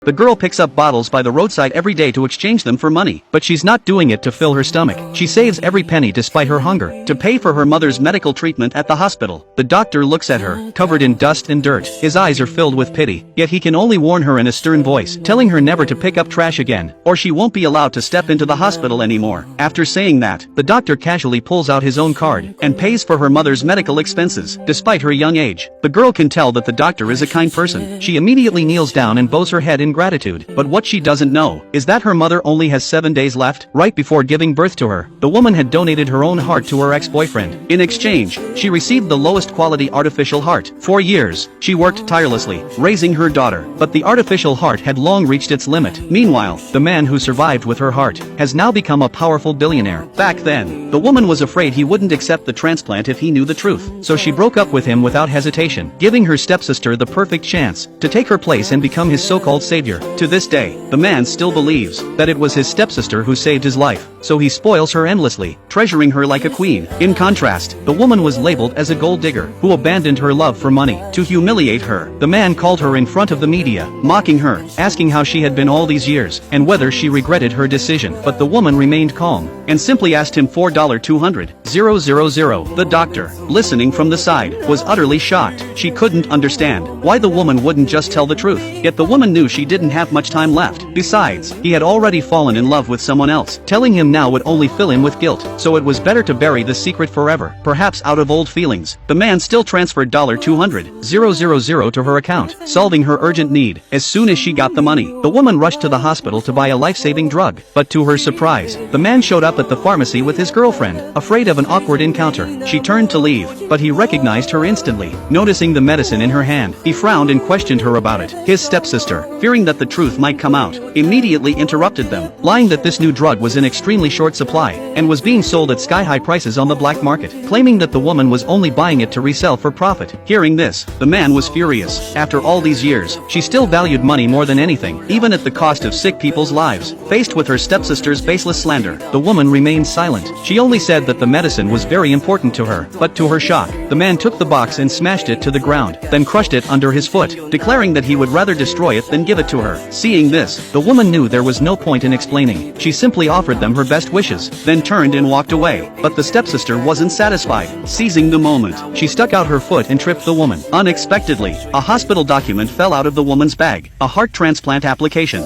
The girl picks up bottles by the roadside every day to exchange them for money, but she's not doing it to fill her stomach. She saves every penny despite her hunger, to pay for her mother's medical treatment at the hospital. The doctor looks at her, covered in dust and dirt. His eyes are filled with pity, yet he can only warn her in a stern voice, telling her never to pick up trash again, or she won't be allowed to step into the hospital anymore. After saying that, the doctor casually pulls out his own card, and pays for her mother's medical expenses, despite her young age. The girl can tell that the doctor is a kind person. She immediately kneels down and bows her head in gratitude, but what she doesn't know is that her mother only has 7 days left. Right before giving birth to her, the woman had donated her own heart to her ex-boyfriend. In exchange, she received the lowest quality artificial heart. For years, she worked tirelessly, raising her daughter, but the artificial heart had long reached its limit. Meanwhile, the man who survived with her heart has now become a powerful billionaire. Back then, the woman was afraid he wouldn't accept the transplant if he knew the truth, so she broke up with him without hesitation, giving her stepsister the perfect chance to take her place and become his so-called savior. To this day, the man still believes that it was his stepsister who saved his life, so he spoils her endlessly, treasuring her like a queen. In contrast, the woman was labeled as a gold digger, who abandoned her love for money. To humiliate her, the man called her in front of the media, mocking her, asking how she had been all these years, and whether she regretted her decision. But the woman remained calm, and simply asked him $4,200,000. The doctor, listening from the side, was utterly shocked. She couldn't understand why the woman wouldn't just tell the truth, yet the woman knew she didn't have much time left. Besides, he had already fallen in love with someone else. Telling him now would only fill him with guilt, so it was better to bury the secret forever. Perhaps out of old feelings, the man still transferred $200,000 to her account, solving her urgent need. As soon as she got the money, the woman rushed to the hospital to buy a life-saving drug, but to her surprise, the man showed up at the pharmacy with his girlfriend. Afraid of an awkward encounter, she turned to leave, but he recognized her instantly. Noticing the medicine in her hand, he frowned and questioned her about it. His stepsister, fearing that the truth might come out, immediately interrupted them, lying that this new drug was in extremely short supply, and was being sold at sky-high prices on the black market, claiming that the woman was only buying it to resell for profit. Hearing this, the man was furious. After all these years, she still valued money more than anything, even at the cost of sick people's lives. Faced with her stepsister's baseless slander, the woman remained silent. She only said that the medicine was very important to her, but to her shock, the man took the box and smashed it to the ground, then crushed it under his foot, declaring that he would rather destroy it than give it to her. Seeing this, the woman knew there was no point in explaining. She simply offered them her best wishes, then turned and walked away. But the stepsister wasn't satisfied. Seizing the moment, she stuck out her foot and tripped the woman. Unexpectedly, a hospital document fell out of the woman's bag, a heart transplant application.